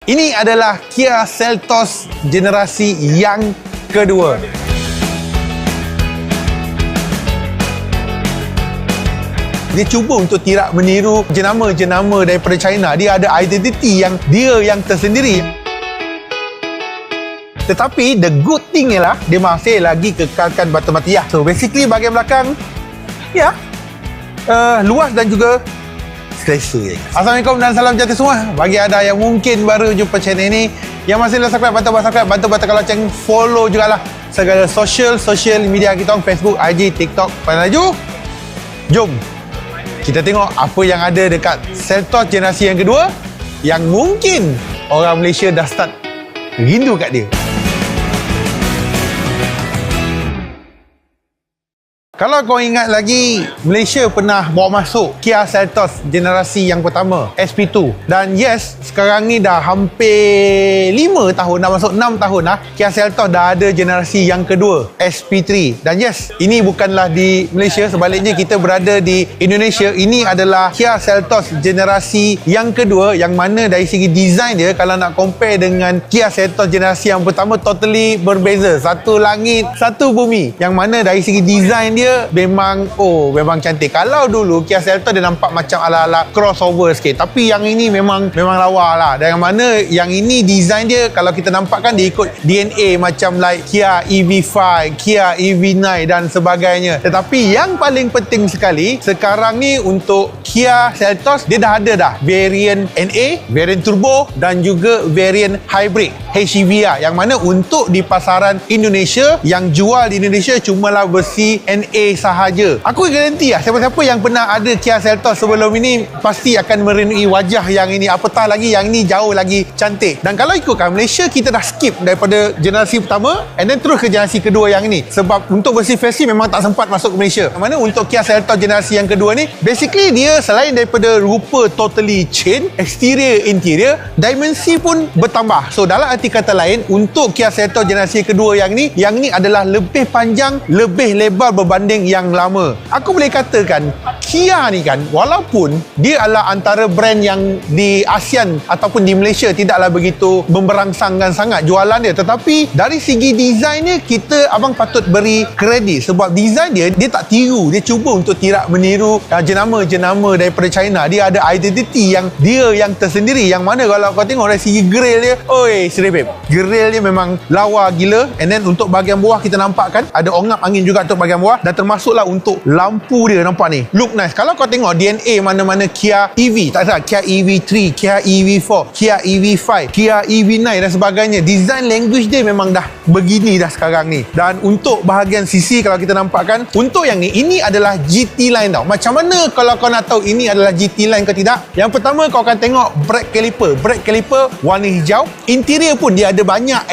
Ini adalah Kia Seltos generasi yang kedua. Dia cuba untuk tidak meniru jenama-jenama daripada China. Dia ada identiti yang dia yang tersendiri. Tetapi the good thing ialah dia masih lagi kekalkan batu matiyah. So basically bahagian belakang luas dan juga selesa. Assalamualaikum dan salam sejahtera semua. Bagi anda yang mungkin baru jumpa channel ini, yang masih belum subscribe, bantu kalau macam follow jugalah segala social media kita on Facebook, IG, TikTok. Pada laju, jom kita tengok apa yang ada dekat Seltos generasi yang kedua yang mungkin orang Malaysia dah start rindu kat dia. Kalau kau ingat lagi, Malaysia pernah bawa masuk Kia Seltos generasi yang pertama, SP2. Dan yes, sekarang ni dah hampir 5 tahun, dah masuk 6 tahun dah, Kia Seltos dah ada generasi yang kedua, SP3. Dan yes, ini bukanlah di Malaysia, sebaliknya kita berada di Indonesia. Ini adalah Kia Seltos generasi yang kedua, yang mana dari segi design dia, kalau nak compare dengan Kia Seltos generasi yang pertama, totally berbeza. Satu langit, satu bumi. Yang mana dari segi design dia memang cantik. Kalau dulu Kia Seltos dia nampak macam ala-ala crossover sikit, tapi yang ini memang lawa lah. Dan yang mana yang ini design dia, kalau kita nampak kan dia ikut DNA macam like Kia EV5, Kia EV9 dan sebagainya. Tetapi yang paling penting sekali sekarang ni untuk Kia Seltos, dia dah ada variant NA, variant turbo dan juga variant hybrid HEV, yang mana untuk di pasaran Indonesia, yang jual di Indonesia cumalah versi NA sahaja. Aku garanti siapa-siapa yang pernah ada Kia Seltos sebelum ini pasti akan merenui wajah yang ini, apatah lagi yang ini jauh lagi cantik. Dan kalau ikutkan Malaysia, kita dah skip daripada generasi pertama and then terus ke generasi kedua yang ini, sebab untuk versi versi memang tak sempat masuk ke Malaysia. Yang mana untuk Kia Seltos generasi yang kedua ni, basically dia selain daripada rupa totally change, exterior, interior, dimensi pun bertambah. So dalam arti kata lain, untuk Kia Seltos generasi kedua yang ni adalah lebih panjang, lebih lebar berbanding yang lama. Aku boleh katakan Kia ni kan, walaupun dia adalah antara brand yang di ASEAN ataupun di Malaysia tidaklah begitu memberangsangkan sangat jualan dia, tetapi dari segi design dia, abang patut beri kredit, sebab design dia tak tiru. Dia cuba untuk tidak meniru jenama-jenama daripada China. Dia ada identiti yang dia yang tersendiri, yang mana kalau kau tengok dari segi grill dia, seribib, grill dia memang lawa gila. And then untuk bahagian bawah kita nampak kan ada ongap angin juga untuk bahagian bawah, dan termasuklah untuk lampu dia, nampak ni, look nice. Kalau kau tengok DNA mana-mana Kia EV, tak salah, Kia EV3, Kia EV4, Kia EV5, Kia EV9 dan sebagainya, design language dia memang dah begini dah sekarang ni. Dan untuk bahagian sisi, kalau kita nampak kan, untuk yang ni, ini adalah GT line tau. Macam mana kalau kau nak tahu ini adalah GT line ke tidak? Yang pertama, kau akan tengok brake caliper warna hijau. Interior pun dia ada banyak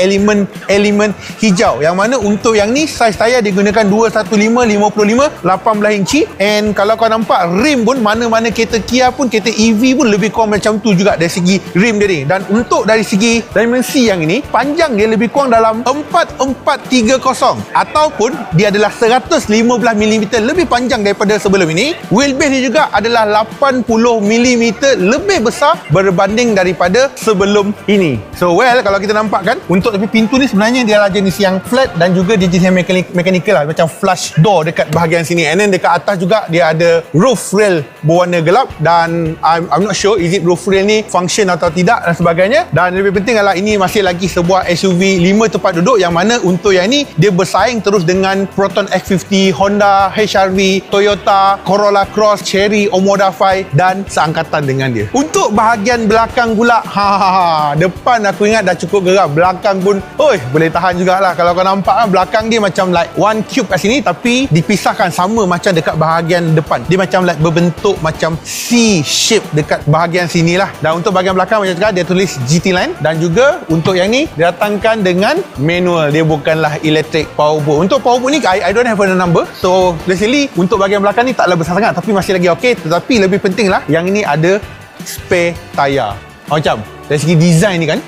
elemen hijau, yang mana untuk yang ni saiz tayar digunakan 215 55 18 inci. And kalau kau nampak rim pun, mana-mana kereta Kia pun, kereta EV pun lebih kurang macam tu juga dari segi rim dia ni. Dan untuk dari segi dimensi yang ini, panjang dia lebih kurang dalam 4430, ataupun dia adalah 115mm lebih panjang daripada sebelum ini. Wheelbase dia juga adalah 80mm lebih besar berbanding daripada sebelum ini. So kalau kita nampak kan, untuk tapi pintu ni sebenarnya dia adalah jenis yang flat dan juga dia jenis yang mechanical lah, macam flush door dekat bahagian sini. And then dekat atas juga dia ada roof rail berwarna gelap, dan I'm not sure is it roof rail ni function atau tidak dan sebagainya. Dan lebih penting adalah ini masih lagi sebuah SUV 5 tempat duduk, yang mana untuk yang ni dia bersaing terus dengan Proton X50, Honda HR-V, Toyota Corolla Cross, Chery Omoda 5 dan seangkatan dengan dia. Untuk bahagian belakang pula, depan aku ingat dah cukup geram, belakang pun boleh tahan jugalah. Kalau kau nampak kan, belakang dia macam like one cube kat sini, tapi dipisahkan sama macam dekat bahagian depan. Dia macam like berbentuk macam C shape dekat bahagian sini lah. Dan untuk bahagian belakang macam cakap, dia tulis GT line. Dan juga untuk yang ni didatangkan dengan manual, dia bukanlah electric power boot. Untuk power boot ni I don't have a number, so basically untuk bahagian belakang ni taklah besar sangat, tapi masih lagi okey. Tetapi lebih penting lah, yang ini ada spare tayar. Macam dari segi design ni kan,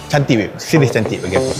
cantik babe, serius cantik bagi aku.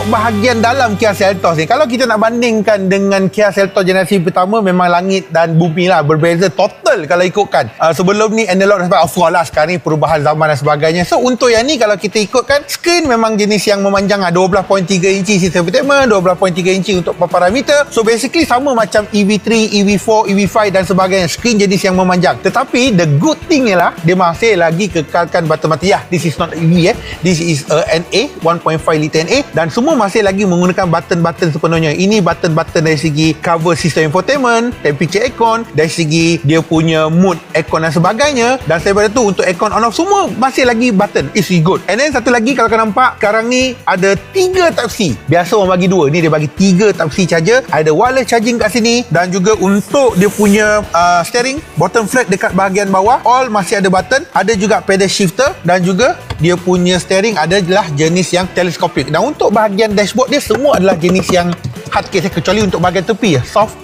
bahagian dalam Kia Seltos ni, kalau kita nak bandingkan dengan Kia Seltos generasi pertama, memang langit dan bumi lah, berbeza total kalau ikutkan. Sebelum ni analog dan sebagainya, of course lah sekarang ni perubahan zaman dan sebagainya. So untuk yang ni, kalau kita ikutkan, skrin memang jenis yang memanjang lah, 12.3 inci sistem infotainment, 12.3 inci untuk parameter. So basically sama macam EV3, EV4, EV5 dan sebagainya, skrin jenis yang memanjang. Tetapi the good thing ialah dia masih lagi kekalkan button mati. This is not EV this is NA 1.5 liter NA, dan semua masih lagi menggunakan button-button sepenuhnya. Ini button-button dari segi cover sistem infotainment, temperature aircon, dari segi dia punya mood aircon dan sebagainya. Dan daripada tu untuk aircon on off semua masih lagi button. It's good. And then satu lagi, kalau kau nampak sekarang ni ada 3 Type-C. Biasa orang bagi 2, ni dia bagi 3 Type-C charger. Ada wireless charging kat sini, dan juga untuk dia punya steering, bottom flat dekat bahagian bawah all masih ada button. Ada juga pedal shifter, dan juga dia punya steering adalah jenis yang teleskopik. Dan untuk bahagian dashboard dia semua adalah jenis yang hard case, kecuali untuk bahagian tepi soft.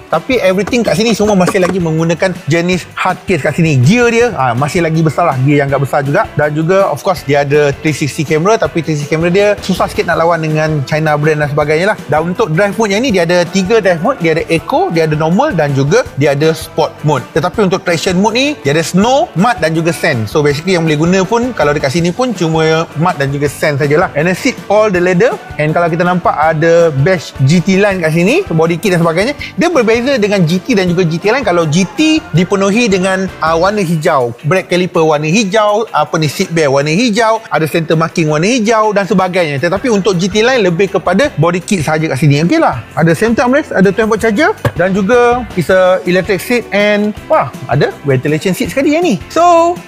Tapi everything kat sini semua masih lagi menggunakan jenis hard case kat sini. Gear dia masih lagi besar lah, gear yang agak besar juga. Dan juga of course dia ada 360 camera, tapi 360 camera dia susah sikit nak lawan dengan China brand dan sebagainya lah. Dan untuk drive mode yang ni, dia ada 3 drive mode. Dia ada eco, dia ada normal, dan juga dia ada sport mode. Tetapi untuk traction mode ni, dia ada snow, mud dan juga sand. So basically yang boleh guna pun kalau dekat sini pun cuma mud dan juga sand sajalah. And then seat all the leather. And kalau kita nampak ada badge GT line kat sini, body kit dan sebagainya. Dia berbeza dengan GT dan juga GT lain. Kalau GT dipenuhi dengan warna hijau, brake caliper warna hijau, seat belt warna hijau, ada center marking warna hijau dan sebagainya. Tetapi untuk GT lain lebih kepada body kit saja kat sini. Okey lah, ada center armrest, ada 12V charger, dan juga is a electric seat, and ada ventilation seat sekali yang ni. So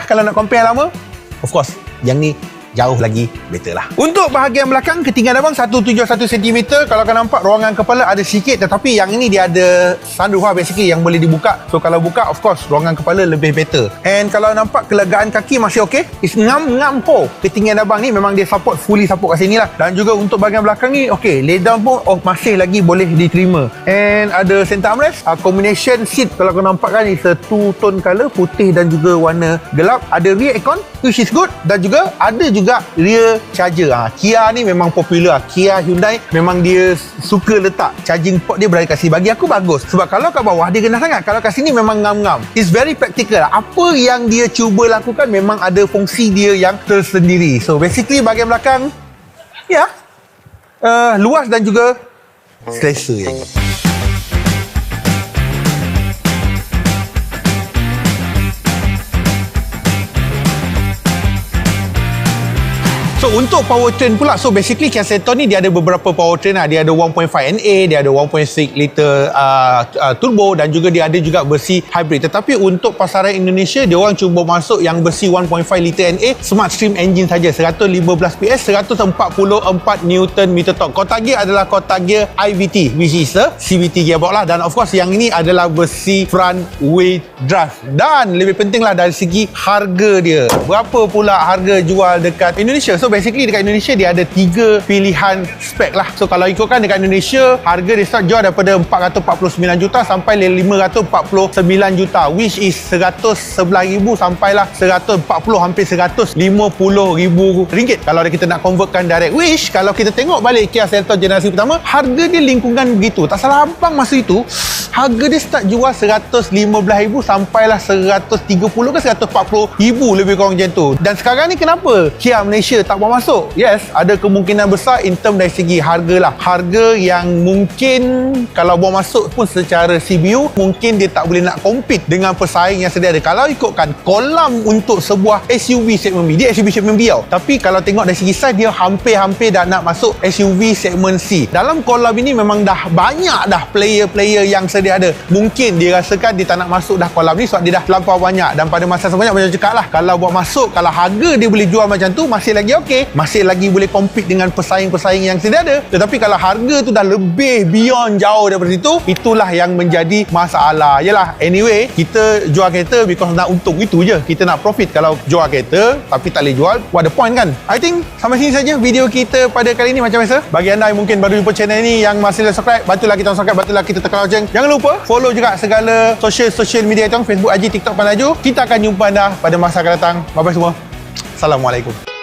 kalau nak compare lama, of course yang ni jauh lagi better lah. Untuk bahagian belakang, ketinggian abang 171 cm. Kalau kau nampak ruangan kepala ada sikit, tetapi yang ini dia ada sunroof basically yang boleh dibuka. So kalau buka, of course ruangan kepala lebih better. And kalau nampak kelegaan kaki masih okey. It's ngam-ngam po. Ketinggian abang ni memang dia fully support kat sini lah. Dan juga untuk bahagian belakang ni okey, lay down pun masih lagi boleh diterima. And ada center armrest, combination seat kalau kau nampak kan, is a two-tone color, putih dan juga warna gelap. Ada rear aircon, which is good. Dan juga ada juga rear charger. Kia ni memang popular. Kia, Hyundai memang dia suka letak charging port dia berada kat sini. Bagi aku bagus. Sebab kalau kat bawah dia genah sangat. Kalau kat sini memang ngam-ngam. It's very practical. Apa yang dia cuba lakukan memang ada fungsi dia yang tersendiri. So basically bahagian belakang luas dan juga selesa yang ni. So untuk powertrain pula, so basically Kia Seltos ni dia ada beberapa powertrain lah. Dia ada 1.5 NA, dia ada 1.6 liter turbo, dan juga dia ada juga versi hybrid. Tetapi untuk pasaran Indonesia, dia orang cuba masuk yang versi 1.5 liter NA Smart Stream engine saja, 115 PS, 144 Nm torque. Kotak gear adalah kotak gear IVT, which is a CVT gearbox lah. Dan of course yang ini adalah versi front wheel drive. Dan lebih penting lah dari segi harga dia. Berapa pula harga jual dekat Indonesia? So basically dekat Indonesia dia ada 3 pilihan spek lah. So kalau ikutkan dekat Indonesia, harga dia start jual daripada 449 juta sampai 549 juta, which is 111,000 sampailah 140, hampir 150,000 ringgit kalau kita nak convertkan direct. Which kalau kita tengok balik Kia Seltos generasi pertama, harga dia lingkungan begitu. Tak salah abang masa itu, harga dia start jual 115,000 sampailah 130 ke 140,000 lebih kurang macam tu. Dan sekarang ni kenapa Kia Malaysia tak bawa masuk? Yes, ada kemungkinan besar in term dari segi harga lah. Harga yang mungkin kalau bawa masuk pun secara CBU, mungkin dia tak boleh nak compete dengan pesaing yang sedia ada. Kalau ikutkan kolam untuk sebuah SUV segmen B, dia SUV segmen B tau. Tapi kalau tengok dari segi size, dia hampir-hampir dah nak masuk SUV segmen C. Dalam kolam ini memang dah banyak dah player-player yang sedia ada. Mungkin dia rasakan dia tak nak masuk dah kolam ni sebab dia dah terlampau banyak. Dan pada masa sebanyak macam cakap lah, kalau buat masuk, kalau harga dia boleh jual macam tu, masih lagi okey, masih lagi boleh compete dengan pesaing-pesaing yang sedia ada. Tetapi kalau harga tu dah lebih beyond jauh daripada situ, itulah yang menjadi masalah. Yalah, anyway, kita jual kereta because nak untung, itu je. Kita nak profit. Kalau jual kereta tapi tak boleh jual, what the point kan? I think sampai sini saja video kita pada kali ini. Macam biasa, bagi anda yang mungkin baru jumpa channel ni, yang masih belum subscribe, bantulah kita subscribe, bantulah kita tekan lonceng. Jangan lupa follow juga segala social media kita, Facebook, IG, TikTok, Panaju. Kita akan jumpa anda pada masa akan datang. Bye bye semua. Assalamualaikum.